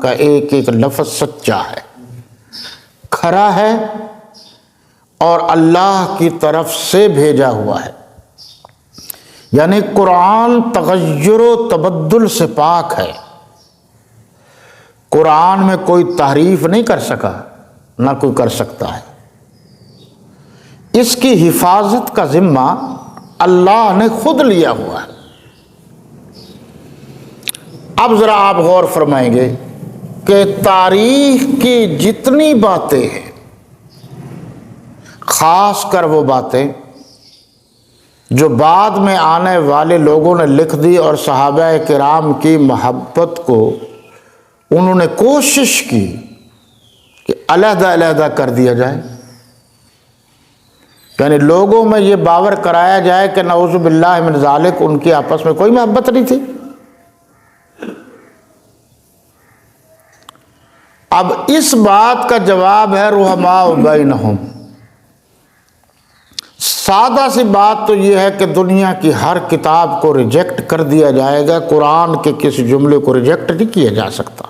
کا ایک ایک لفظ سچا ہے، کھرا ہے اور اللہ کی طرف سے بھیجا ہوا ہے۔ یعنی قرآن تغیر و تبدل سے پاک ہے، قرآن میں کوئی تحریف نہیں کر سکا، نہ کوئی کر سکتا ہے۔ اس کی حفاظت کا ذمہ اللہ نے خود لیا ہوا ہے۔ اب ذرا آپ غور فرمائیں گے کہ تاریخ کی جتنی باتیں ہیں، خاص کر وہ باتیں جو بعد میں آنے والے لوگوں نے لکھ دی اور صحابہ کرام کی محبت کو انہوں نے کوشش کی کہ علیحدہ علیحدہ کر دیا جائے، یعنی لوگوں میں یہ باور کرایا جائے کہ نعوذ باللہ من ذالک ان کی آپس میں کوئی محبت نہیں تھی۔ اب اس بات کا جواب ہے رحماء بینہم۔ سادہ سی بات تو یہ ہے کہ دنیا کی ہر کتاب کو ریجیکٹ کر دیا جائے گا، قرآن کے کسی جملے کو ریجیکٹ نہیں کیا جا سکتا۔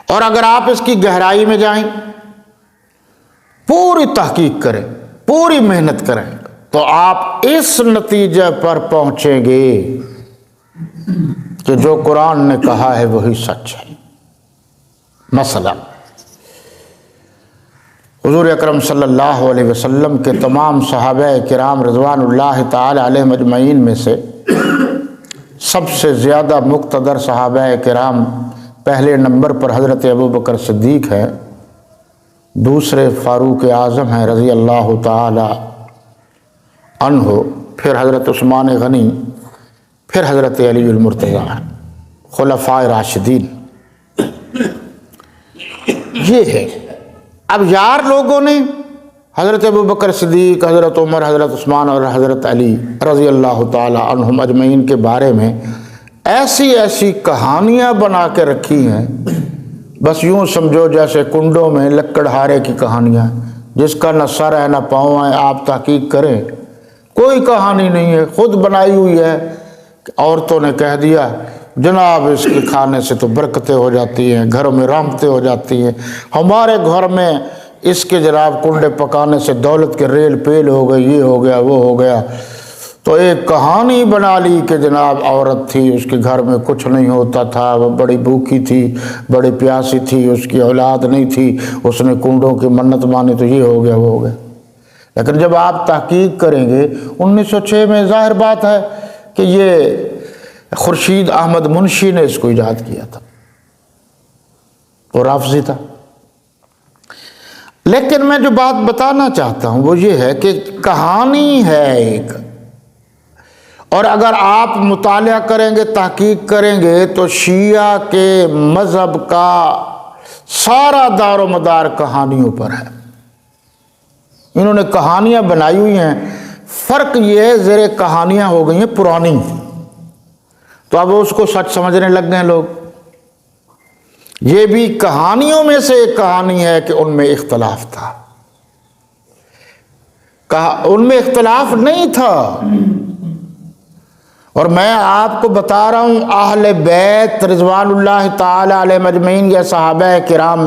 اور اگر آپ اس کی گہرائی میں جائیں، پوری تحقیق کریں، پوری محنت کریں، تو آپ اس نتیجے پر پہنچیں گے کہ جو قرآن نے کہا ہے وہی سچ ہے۔ مثلا حضور اکرم صلی اللہ علیہ وسلم کے تمام صحابہ کرام رضوان اللہ تعالی علیہم اجمعین میں سے سب سے زیادہ مقتدر صحابہ کرام پہلے نمبر پر حضرت ابوبکر صدیق ہے، دوسرے فاروق اعظم ہیں رضی اللہ تعالی عنہ، پھر حضرت عثمان غنی، پھر حضرت علی المرتضیٰ، خلفائے راشدین۔ یہ ہے۔ اب یار لوگوں نے حضرت ابوبکر صدیق، حضرت عمر، حضرت عثمان اور حضرت علی رضی اللہ تعالی عنہم اجمعین کے بارے میں ایسی ایسی کہانیاں بنا کے رکھی ہیں، بس یوں سمجھو جیسے کنڈوں میں لکڑہارے کی کہانیاں، جس کا نہ سر ہے نہ پاؤں ہے۔ آپ تحقیق کریں، کوئی کہانی نہیں ہے، خود بنائی ہوئی ہے۔ عورتوں نے کہہ دیا جناب اس کے کھانے سے تو برکتیں ہو جاتی ہیں، گھروں میں رحمتیں ہو جاتی ہیں، ہمارے گھر میں اس کے جناب کنڈے پکانے سے دولت کے ریل پیل ہو گئی، یہ ہو گیا وہ ہو گیا۔ تو ایک کہانی بنا لی کہ جناب عورت تھی، اس کے گھر میں کچھ نہیں ہوتا تھا، وہ بڑی بھوکی تھی، بڑی پیاسی تھی، اس کی اولاد نہیں تھی، اس نے کنڈوں کی منت مانی تو یہ ہو گیا وہ ہو گیا۔ لیکن جب آپ تحقیق کریں گے 1906 میں ظاہر بات ہے کہ یہ خورشید احمد منشی نے اس کو ایجاد کیا تھا، اور رافضی تھا۔ لیکن میں جو بات بتانا چاہتا ہوں وہ یہ ہے کہ کہانی ہے ایک، اور اگر آپ مطالعہ کریں گے، تحقیق کریں گے، تو شیعہ کے مذہب کا سارا دار و مدار کہانیوں پر ہے۔ انہوں نے کہانیاں بنائی ہوئی ہیں، فرق یہ ہے زیر کہانیاں ہو گئی ہیں پرانی، تو اب اس کو سچ سمجھنے لگ گئے لوگ۔ یہ بھی کہانیوں میں سے ایک کہانی ہے کہ ان میں اختلاف تھا، ان میں اختلاف نہیں تھا۔ اور میں آپ کو بتا رہا ہوں اہل بیت رضوان اللہ تعالی علیہ اجمعین یا صحابہ کرام،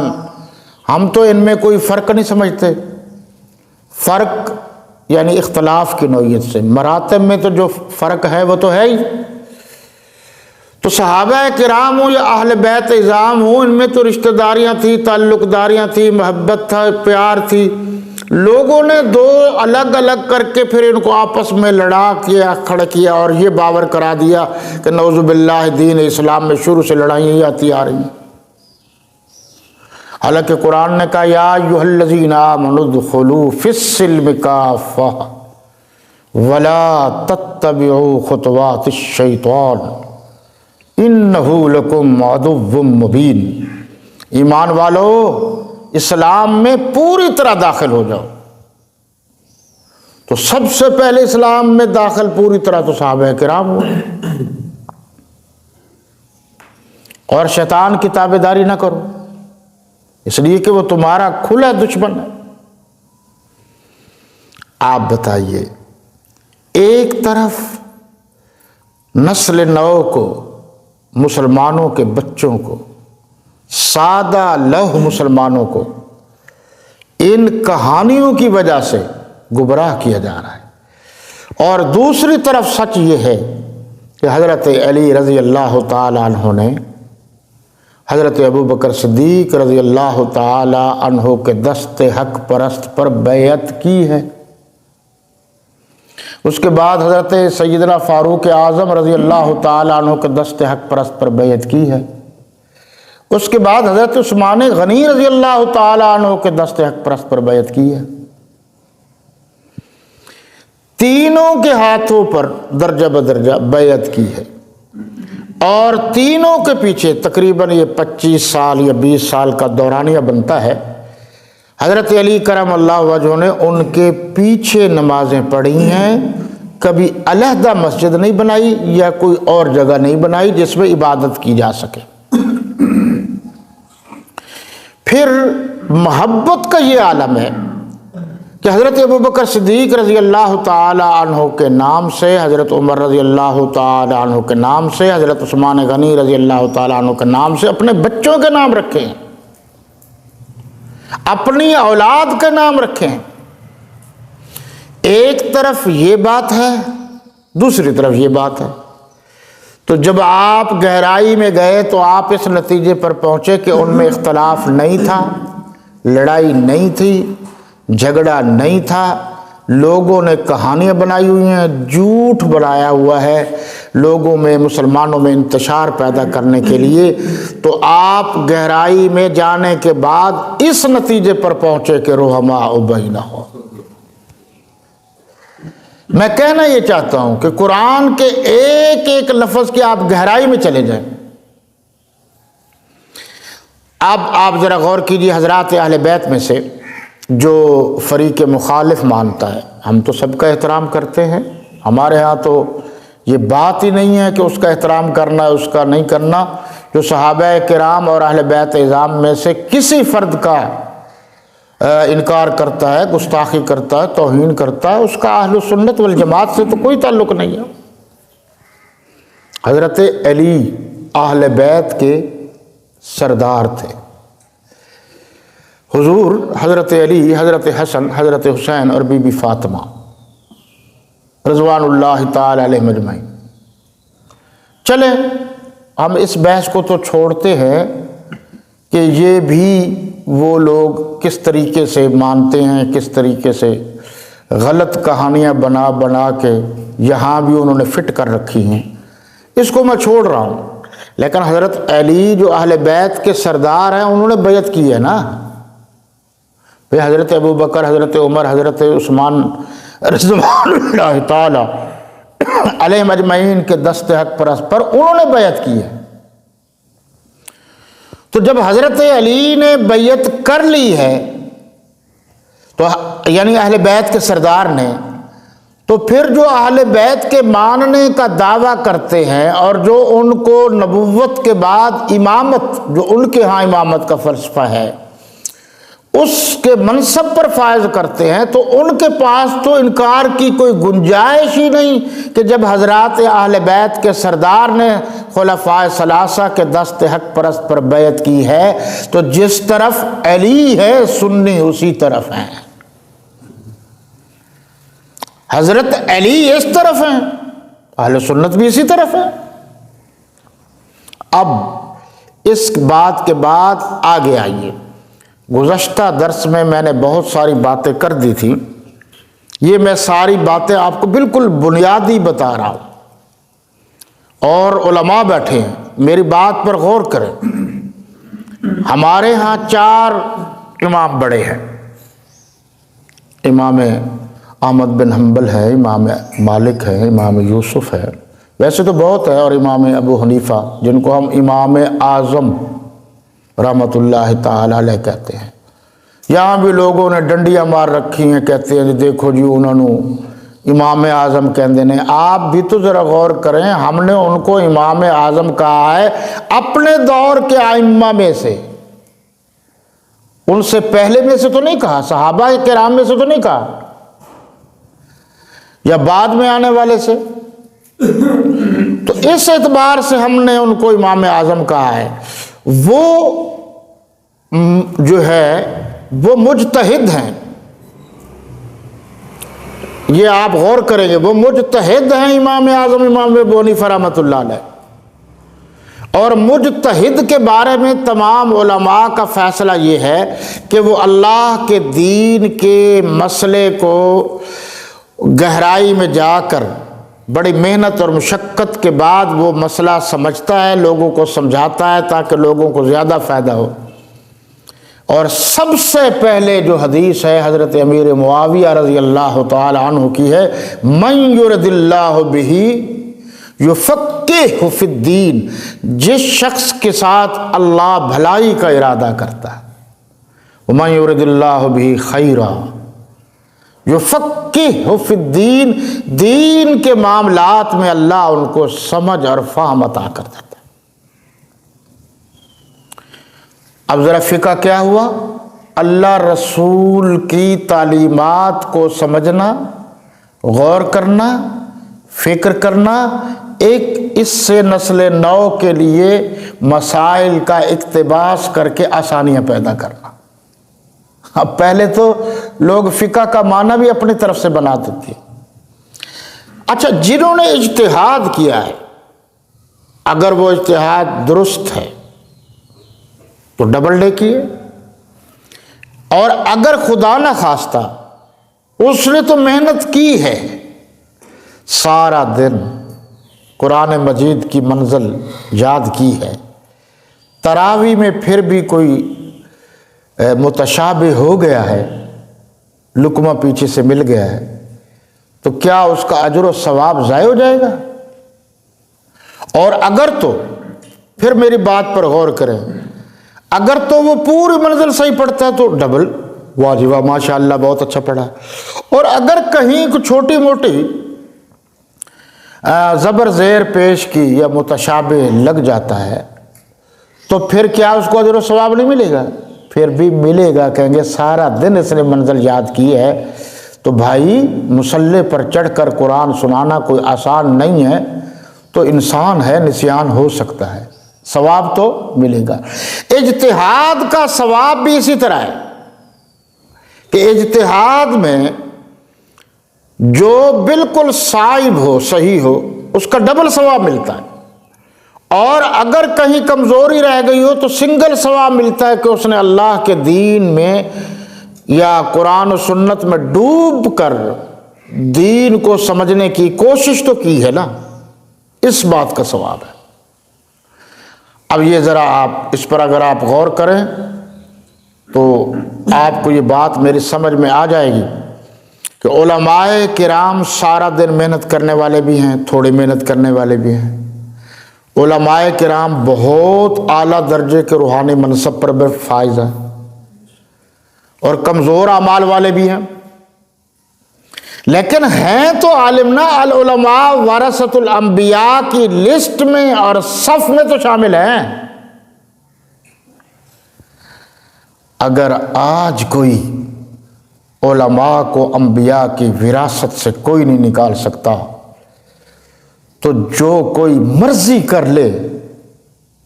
ہم تو ان میں کوئی فرق نہیں سمجھتے۔ فرق یعنی اختلاف کی نوعیت سے، مراتب میں تو جو فرق ہے وہ تو ہے ہی۔ تو صحابہ کرام ہوں یا اہل بیت اعظام ہوں، ان میں تو رشتہ داریاں تھیں، تعلق داریاں تھیں، محبت تھا، پیار تھی۔ لوگوں نے دو الگ الگ کر کے پھر ان کو آپس میں لڑا کیا، کھڑا کیا، اور یہ باور کرا دیا کہ نعوذ باللہ دین اسلام میں شروع سے لڑائیاں ہی آتی آ رہی ہیں۔ حالانکہ قرآن نے کہا یا ایھا الذین آمنوا ادخلوا فی السلم کافۃ ولا تتبعوا خطوات الشیطان انہ لکم عدو مبین۔ ایمان والو اسلام میں پوری طرح داخل ہو جاؤ۔ تو سب سے پہلے اسلام میں داخل پوری طرح تو صحابہ کرام ہوئے، اور شیطان کی تابعداری نہ کرو، اس لیے کہ وہ تمہارا کھلا دشمن ہے۔ آپ بتائیے، ایک طرف نسل نو کو مسلمانوں کے بچوں کو، سادہ لوح مسلمانوں کو ان کہانیوں کی وجہ سے گمراہ کیا جا رہا ہے۔ اور دوسری طرف سچ یہ ہے کہ حضرت علی رضی اللہ تعالی عنہ نے حضرت ابوبکر صدیق رضی اللہ تعالی عنہ کے دست حق پرست پر بیعت کی ہے۔ اس کے بعد حضرت سیدنا فاروق اعظم رضی اللہ تعالی عنہ کے دست حق پرست پر بیعت کی ہے۔ اس کے بعد حضرت عثمان غنی رضی اللہ تعالی عنہ کے دست حق پرست پر بیعت کی ہے۔ تینوں کے ہاتھوں پر درجہ بدرجہ بیعت کی ہے، اور تینوں کے پیچھے تقریباً یہ 25 سال یا 20 سال کا دورانیہ بنتا ہے۔ حضرت علی کرم اللہ وجہہ نے ان کے پیچھے نمازیں پڑھی ہیں، کبھی علیحدہ مسجد نہیں بنائی یا کوئی اور جگہ نہیں بنائی جس میں عبادت کی جا سکے۔ پھر محبت کا یہ عالم ہے کہ حضرت ابوبکر صدیق رضی اللہ تعالی عنہ کے نام سے، حضرت عمر رضی اللہ تعالی عنہ کے نام سے، حضرت عثمان غنی رضی اللہ تعالی عنہ کے نام سے اپنے بچوں کے نام رکھے ہیں، اپنی اولاد کے نام رکھے ہیں۔ ایک طرف یہ بات ہے، دوسری طرف یہ بات ہے۔ تو جب آپ گہرائی میں گئے تو آپ اس نتیجے پر پہنچے کہ ان میں اختلاف نہیں تھا، لڑائی نہیں تھی، جھگڑا نہیں تھا، لوگوں نے کہانیاں بنائی ہوئی ہیں، جھوٹ بنایا ہوا ہے لوگوں میں، مسلمانوں میں انتشار پیدا کرنے کے لیے۔ تو آپ گہرائی میں جانے کے بعد اس نتیجے پر پہنچے کہ رحماء بینہم۔ میں کہنا یہ چاہتا ہوں کہ قرآن کے ایک ایک لفظ کی آپ گہرائی میں چلے جائیں۔ اب آپ ذرا غور کیجیے، حضرات اہل بیت میں سے جو فریق مخالف مانتا ہے، ہم تو سب کا احترام کرتے ہیں، ہمارے ہاں تو یہ بات ہی نہیں ہے کہ اس کا احترام کرنا ہے اس کا نہیں کرنا۔ جو صحابہ کرام اور اہل بیت اعظام میں سے کسی فرد کا انکار کرتا ہے، گستاخی کرتا ہے، توہین کرتا ہے، اس کا اہل سنت والجماعت سے تو کوئی تعلق نہیں ہے۔ حضرت علی اہل بیت کے سردار تھے۔ حضور حضرت علی، حضرت حسن، حضرت حسین اور بی بی فاطمہ رضوان اللہ تعالی علیہ مجمعین۔ چلیں ہم اس بحث کو تو چھوڑتے ہیں کہ یہ بھی وہ لوگ کس طریقے سے مانتے ہیں، کس طریقے سے غلط کہانیاں بنا بنا کے یہاں بھی انہوں نے فٹ کر رکھی ہیں، اس کو میں چھوڑ رہا ہوں۔ لیکن حضرت علی جو اہل بیت کے سردار ہیں انہوں نے بیعت کی ہے نا۔ حضرت ابوبکر، حضرت عمر، حضرت عثمان رضوان اللہ تعالی علیہ مجمعین کے دست حق پرست پر انہوں نے بیعت کی ہے۔ تو جب حضرت علی نے بیعت کر لی ہے تو یعنی اہل بیت کے سردار نے، تو پھر جو اہل بیت کے ماننے کا دعویٰ کرتے ہیں اور جو ان کو نبوت کے بعد امامت، جو ان کے ہاں امامت کا فلسفہ ہے، اس کے منصب پر فائز کرتے ہیں، تو ان کے پاس تو انکار کی کوئی گنجائش ہی نہیں کہ جب حضرات اہل بیت کے سردار نے خلفائے ثلاثہ کے دست حق پرست پر بیعت کی ہے، تو جس طرف علی ہے سنی اسی طرف ہیں، حضرت علی اس طرف ہیں، اہل سنت بھی اسی طرف ہیں۔ اب اس بات کے بعد آگے آئیے۔ گزشتہ درس میں نے بہت ساری باتیں کر دی تھی، یہ میں ساری باتیں آپ کو بالکل بنیادی بتا رہا ہوں، اور علماء بیٹھے ہیں، میری بات پر غور کریں۔ ہمارے ہاں 4 امام بڑے ہیں، امام احمد بن حنبل ہے، امام مالک ہے، امام یوسف ہے، ویسے تو بہت ہے، اور امام ابو حنیفہ جن کو ہم امام اعظم رحمۃ اللہ تعالی علیہ کہتے ہیں۔ یہاں بھی لوگوں نے ڈنڈیاں مار رکھی ہیں، کہتے ہیں دیکھو جی انہوں نے امام اعظم کہندے نے۔ آپ بھی تو ذرا غور کریں، ہم نے ان کو امام اعظم کہا ہے اپنے دور کے ائمہ میں سے، ان سے پہلے میں سے تو نہیں کہا، صحابہ کرام میں سے تو نہیں کہا، یا بعد میں آنے والے سے۔ تو اس اعتبار سے ہم نے ان کو امام اعظم کہا ہے، وہ جو ہے وہ مجتہد ہیں، یہ آپ غور کریں گے، وہ مجتہد ہیں امام اعظم امام ابو حنیفہ رحمۃ اللہ علیہ۔ اور مجتہد کے بارے میں تمام علماء کا فیصلہ یہ ہے کہ وہ اللہ کے دین کے مسئلے کو گہرائی میں جا کر بڑی محنت اور مشقت کے بعد وہ مسئلہ سمجھتا ہے، لوگوں کو سمجھاتا ہے تاکہ لوگوں کو زیادہ فائدہ ہو۔ اور سب سے پہلے جو حدیث ہے حضرت امیر معاویہ رضی اللہ تعالی عنہ کی ہے، من یرد اللہ بہ یفقہہ فی الدین، جس شخص کے ساتھ اللہ بھلائی کا ارادہ کرتا ہے، ومن یرد اللہ بہ خیرا یفقہہ فی الدین، دین کے معاملات میں اللہ ان کو سمجھ اور فہم عطا کر دیتا ہے۔ اب ذرا فقہ کیا ہوا؟ اللہ رسول کی تعلیمات کو سمجھنا، غور کرنا، فکر کرنا، ایک اس سے نسل نو کے لیے مسائل کا اقتباس کر کے آسانیاں پیدا کرنا۔ اب پہلے تو لوگ فقہ کا معنی بھی اپنی طرف سے بناتے تھے۔ اچھا، جنہوں نے اجتہاد کیا ہے، اگر وہ اجتہاد درست ہے تو ڈبل نیکی ہے، اور اگر خدا نہ خواستہ اس نے تو محنت کی ہے، سارا دن قرآن مجید کی منزل یاد کی ہے، تراویح میں پھر بھی کوئی متشابہ ہو گیا ہے، لقمہ پیچھے سے مل گیا ہے، تو کیا اس کا اجر و ثواب ضائع ہو جائے گا؟ اور اگر تو پھر میری بات پر غور کریں، اگر تو وہ پوری منزل صحیح پڑھتا ہے تو ڈبل، واہ جی واہ ماشاء اللہ بہت اچھا پڑھا۔ اور اگر کہیں کو چھوٹی موٹی زبر زیر پیش کی یا متشابہ لگ جاتا ہے تو پھر کیا اس کو اجر و ثواب نہیں ملے گا؟ پھر بھی ملے گا۔ کہیں گے سارا دن اس نے منزل یاد کی ہے، تو بھائی مصلی پر چڑھ کر قرآن سنانا کوئی آسان نہیں ہے، تو انسان ہے، نسیان ہو سکتا ہے، ثواب تو ملے گا۔ اجتہاد کا ثواب بھی اسی طرح ہے کہ اجتہاد میں جو بالکل صائب ہو، صحیح ہو، اس کا ڈبل ثواب ملتا ہے، اور اگر کہیں کمزوری رہ گئی ہو تو سنگل ثواب ملتا ہے کہ اس نے اللہ کے دین میں یا قرآن و سنت میں ڈوب کر دین کو سمجھنے کی کوشش تو کی ہے نا، اس بات کا ثواب ہے۔ اب یہ ذرا آپ اس پر اگر آپ غور کریں تو آپ کو یہ بات میری سمجھ میں آ جائے گی کہ علماء کرام سارا دن محنت کرنے والے بھی ہیں، تھوڑی محنت کرنے والے بھی ہیں، علماء کرام بہت اعلیٰ درجے کے روحانی منصب پر بھی فائز ہیں، اور کمزور اعمال والے بھی ہیں، لیکن ہیں تو عالم نا، العلماء ورثۃ الانبیاء کی لسٹ میں اور صف میں تو شامل ہیں۔ اگر آج کوئی علماء کو انبیاء کی وراثت سے کوئی نہیں نکال سکتا، تو جو کوئی مرضی کر لے،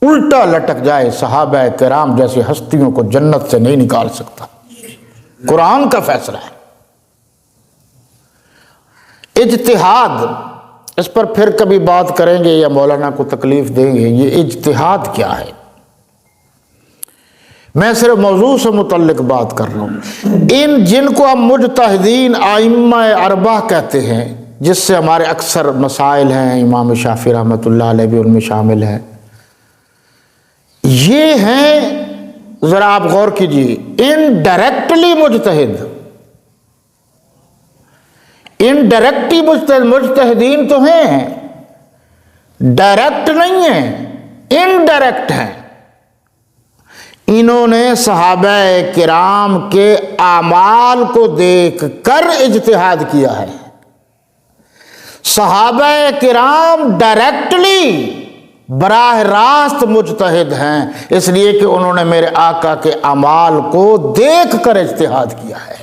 الٹا لٹک جائے، صحابہ کرام جیسی ہستیوں کو جنت سے نہیں نکال سکتا۔ قرآن کا فیصلہ ہے۔ اجتہاد، اس پر پھر کبھی بات کریں گے یا مولانا کو تکلیف دیں گے، یہ اجتہاد کیا ہے؟ میں صرف موضوع سے متعلق بات کر رہا ہوں۔ جن کو ہم مجتہدین ائمہ اربعہ کہتے ہیں، جس سے ہمارے اکثر مسائل ہیں، امام شافعی رحمۃ اللہ علیہ بھی ان میں شامل ہیں، یہ ہیں، ذرا آپ غور کیجیے، انڈائریکٹلی مجتہد، انڈائریکٹلی مجتہدین تو ہیں، ڈائریکٹ نہیں ہیں، انڈائریکٹ ہیں۔ انہوں نے صحابہ کرام کے اعمال کو دیکھ کر اجتہاد کیا ہے۔ صحابہ کرام ڈائریکٹلی براہ راست مجتہد ہیں، اس لیے کہ انہوں نے میرے آقا کے اعمال کو دیکھ کر اجتہاد کیا ہے۔